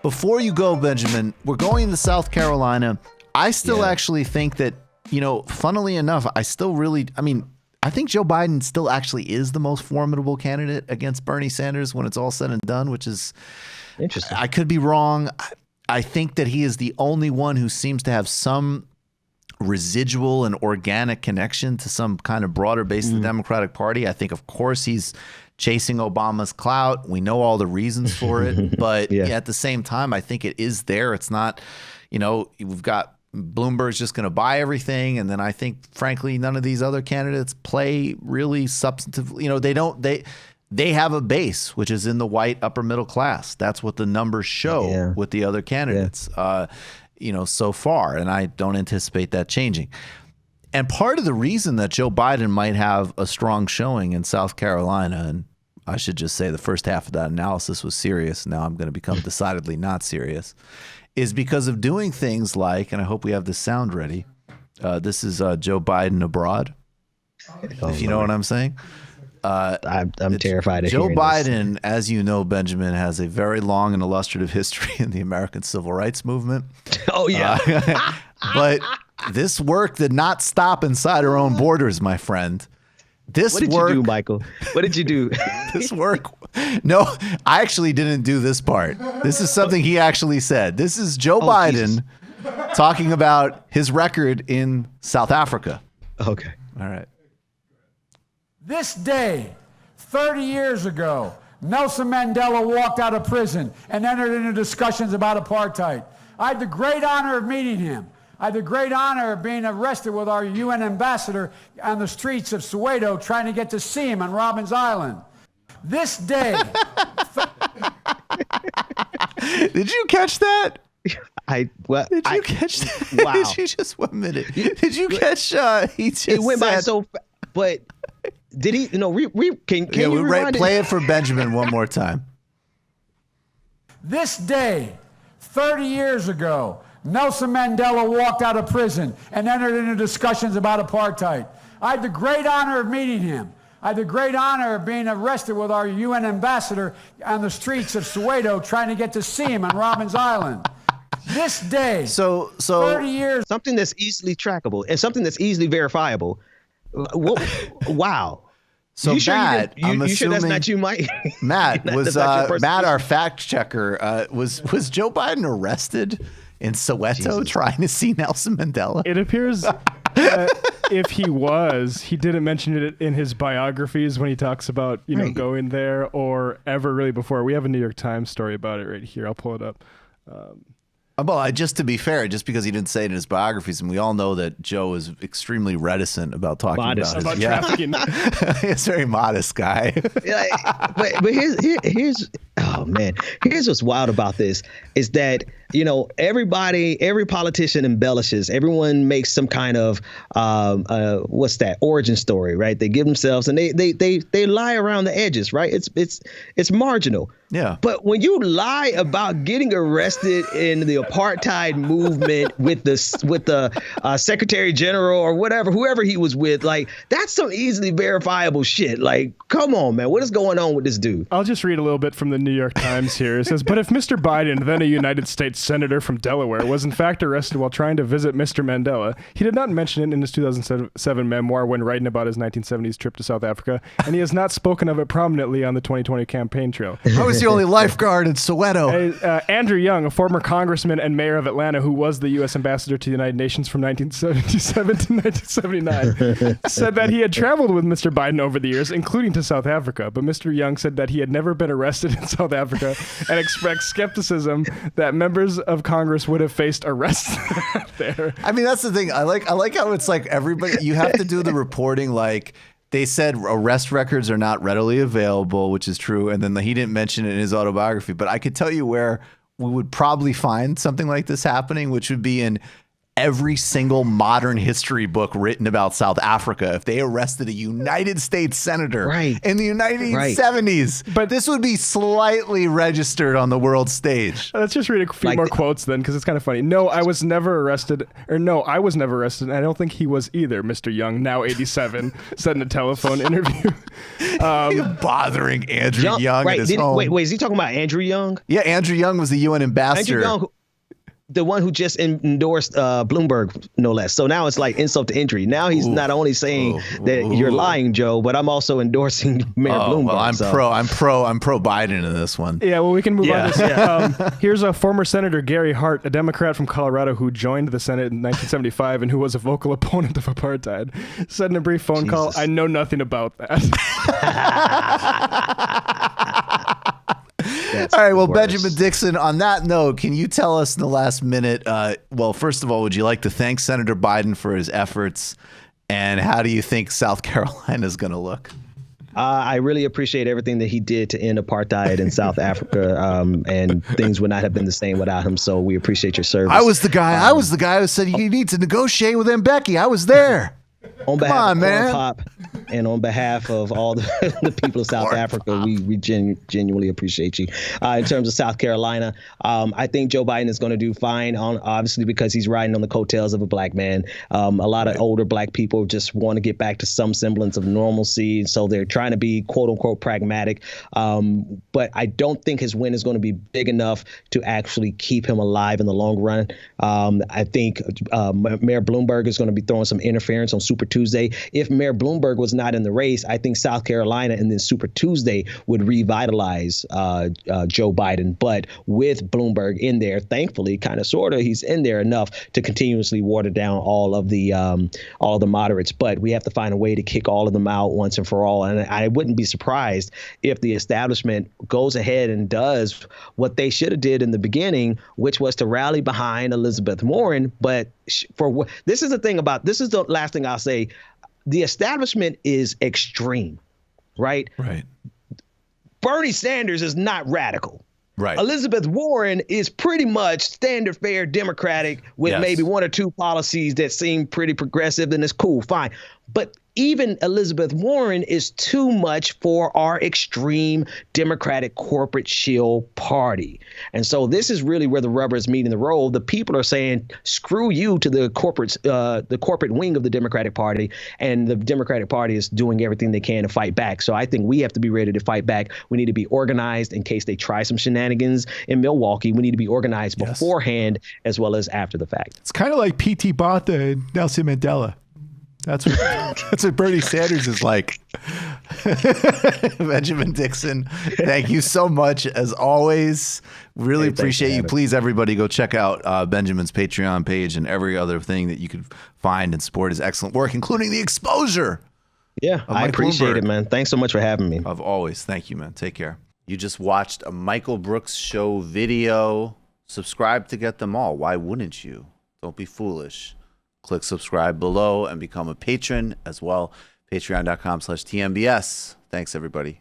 Before you go, Benjamin, we're going to South Carolina. I still actually think that, funnily enough, I think Joe Biden still actually is the most formidable candidate against Bernie Sanders when it's all said and done, which is interesting. I could be wrong. I think that he is the only one who seems to have some residual and organic connection to some kind of broader base of the Democratic Party. I think, of course, he's chasing Obama's clout. We know all the reasons for it, but at the same time, I think it is there. It's not, we've got Bloomberg's just going to buy everything. And then I think, frankly, none of these other candidates play really substantively. They have a base, which is in the white upper middle class. That's what the numbers show with the other candidates, so far. And I don't anticipate that changing. And part of the reason that Joe Biden might have a strong showing in South Carolina, and I should just say the first half of that analysis was serious. Now I'm going to become decidedly not serious, is because of doing things like, and I hope we have the sound ready. This is Joe Biden abroad, if you know what I'm saying. I'm terrified of Joe hearing Biden, this. as you know, Benjamin, has a very long and illustrative history in the American civil rights movement. Oh, yeah. But this work did not stop inside our own borders, my friend. What did you do, Michael? What did you do? This work. No, I actually didn't do this part. This is something he actually said. This is Joe Biden talking about his record in South Africa. Okay. All right. This day, 30 years ago, Nelson Mandela walked out of prison and entered into discussions about apartheid. I had the great honor of meeting him. I had the great honor of being arrested with our UN ambassador on the streets of Soweto trying to get to see him on Robben Island. This day... Did you catch that? Did you catch that? Wow. Did you just 1 minute? Did you catch? He just it went by said, so fast, but did he? Can you rewind play it for Benjamin one more time? This day, 30 years ago, Nelson Mandela walked out of prison and entered into discussions about apartheid. I had the great honor of meeting him. I had the great honor of being arrested with our UN ambassador on the streets of Soweto trying to get to see him on Robben Island. This day, so 30 years. Something that's easily trackable and something that's easily verifiable. Wow. So you sure Matt, you sure that's not you, Mike? Matt was Matt, our fact checker. Was Joe Biden arrested in Soweto trying to see Nelson Mandela? It appears if he was, he didn't mention it in his biographies when he talks about going there or ever really before. We have a New York Times story about it right here. I'll pull it up. Well, just to be fair, just because he didn't say it in his biographies, and we all know that Joe is extremely reticent about talking about trafficking. He's a very modest guy. but here's oh man, here's what's wild about this is that every politician embellishes. Everyone makes some kind of origin story, right? They give themselves and they lie around the edges, right? It's marginal. Yeah. But when you lie about getting arrested in the apartheid movement with the Secretary General or whoever he was with, like that's some easily verifiable shit. Like, come on, man, what is going on with this dude? I'll just read a little bit from the New York Times here. It says, but if Mr. Biden, then a United States senator from Delaware, was in fact arrested while trying to visit Mr. Mandela, he did not mention it in his 2007 memoir when writing about his 1970s trip to South Africa, and he has not spoken of it prominently on the 2020 campaign trail. I was the only lifeguard in Soweto. Andrew Young, a former congressman and mayor of Atlanta who was the U.S. ambassador to the United Nations from 1977 to 1979, said that he had traveled with Mr. Biden over the years, including to South Africa. But Mr. Young said that he had never been arrested in South Africa and expects skepticism that members of Congress would have faced arrest there. I mean, that's the thing. I like how it's like everybody, you have to do the reporting like they said arrest records are not readily available, which is true. And then he didn't mention it in his autobiography. But I could tell you where we would probably find something like this happening, which would be in every single modern history book written about South Africa if they arrested a United States senator in the 1970s. Right. But this would be slightly registered on the world stage. Let's just read a few more quotes then, because it's kind of funny. No, I was never arrested. And I don't think he was either, Mr. Young, now 87, said in a telephone interview. Bothering Andrew Young at his home. Wait, is he talking about Andrew Young? Yeah, Andrew Young was the UN ambassador. Andrew Young, the one who just endorsed Bloomberg, no less. So now it's like insult to injury. Now he's not only saying that you're lying, Joe, but I'm also endorsing Mayor Bloomberg. Well, I'm pro Biden in this one. Yeah, well, we can move on. Here's a former Senator Gary Hart, a Democrat from Colorado who joined the Senate in 1975 and who was a vocal opponent of apartheid, said in a brief phone call, "I know nothing about that." All right, well, Benjamin Dixon, on that note, can you tell us in the last minute, well, first of all, would you like to thank Senator Biden for his efforts, and how do you think South Carolina is going to look? I really appreciate everything that he did to end apartheid in South Africa, and things would not have been the same without him, so we appreciate your service. I was the guy who said you need to negotiate with Mbeki. I was there. On behalf of Corn Pop and on behalf of all the people of South Africa, we genuinely appreciate you. In terms of South Carolina, I think Joe Biden is going to do fine, obviously, because he's riding on the coattails of a black man. A lot of older black people just want to get back to some semblance of normalcy, so they're trying to be, quote unquote, pragmatic. But I don't think his win is going to be big enough to actually keep him alive in the long run. I think Mayor Bloomberg is going to be throwing some interference on Super Tuesday. If Mayor Bloomberg was not in the race, I think South Carolina and then Super Tuesday would revitalize Joe Biden. But with Bloomberg in there, thankfully, kind of sort of, he's in there enough to continuously water down all of the moderates. But we have to find a way to kick all of them out once and for all. And I wouldn't be surprised if the establishment goes ahead and does what they should have did in the beginning, which was to rally behind Elizabeth Warren. But this is the last thing I'll say. The establishment is extreme, right? Right. Bernie Sanders is not radical. Right. Elizabeth Warren is pretty much standard fare Democratic with maybe one or two policies that seem pretty progressive, and it's cool, fine. But even Elizabeth Warren is too much for our extreme Democratic corporate shill party. And so this is really where the rubber is meeting the road. The people are saying, screw you to the corporate wing of the Democratic Party. And the Democratic Party is doing everything they can to fight back. So I think we have to be ready to fight back. We need to be organized in case they try some shenanigans in Milwaukee. We need to be organized beforehand as well as after the fact. It's kind of like P.T. Botha and Nelson Mandela. That's what Bernie Sanders is like. Benjamin Dixon, thank you so much as always. Really appreciate you. Please, everybody, go check out Benjamin's Patreon page and every other thing that you can find and support his excellent work, including the exposure. Yeah, I appreciate it, man. Thanks so much for having me. Of always. Thank you, man. Take care. You just watched a Michael Brooks Show video. Subscribe to get them all. Why wouldn't you? Don't be foolish. Click subscribe below and become a patron as well. Patreon.com/TMBS. Thanks, everybody.